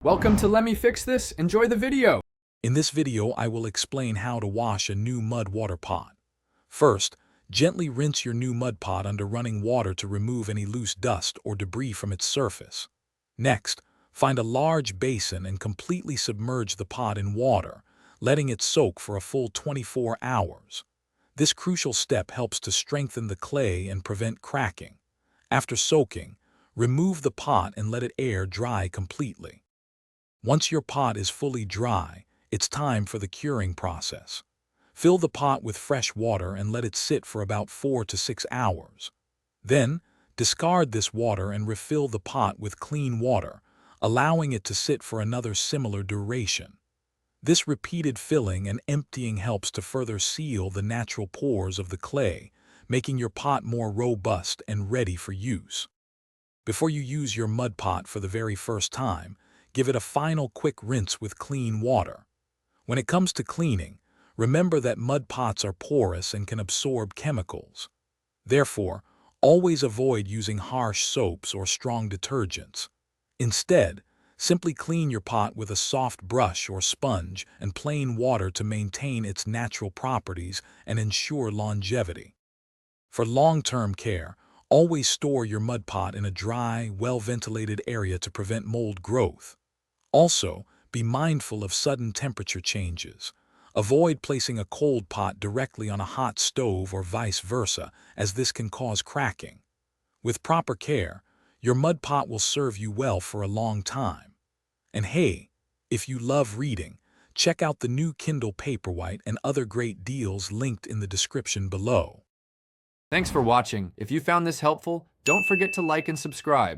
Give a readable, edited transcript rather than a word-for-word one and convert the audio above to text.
Welcome to Let Me Fix This. Enjoy the video. In this video, I will explain how to wash a new mud water pot. First, gently rinse your new mud pot under running water to remove any loose dust or debris from its surface. Next, find a large basin and completely submerge the pot in water, letting it soak for a full 24 hours. This crucial step helps to strengthen the clay and prevent cracking. After soaking, remove the pot and let it air dry completely. Once your pot is fully dry, it's time for the curing process. Fill the pot with fresh water and let it sit for about 4 to 6 hours. Then, discard this water and refill the pot with clean water, allowing it to sit for another similar duration. This repeated filling and emptying helps to further seal the natural pores of the clay, making your pot more robust and ready for use. Before you use your mud pot for the very first time, give it a final quick rinse with clean water. When it comes to cleaning, remember that mud pots are porous and can absorb chemicals. Therefore, always avoid using harsh soaps or strong detergents. Instead, simply clean your pot with a soft brush or sponge and plain water to maintain its natural properties and ensure longevity. For long-term care, always store your mud pot in a dry, well-ventilated area to prevent mold growth. Also, be mindful of sudden temperature changes. Avoid placing a cold pot directly on a hot stove or vice versa, as this can cause cracking. With proper care, your mud pot will serve you well for a long time. And hey, if you love reading, check out the new Kindle Paperwhite and other great deals linked in the description below. Thanks for watching. If you found this helpful, don't forget to like and subscribe.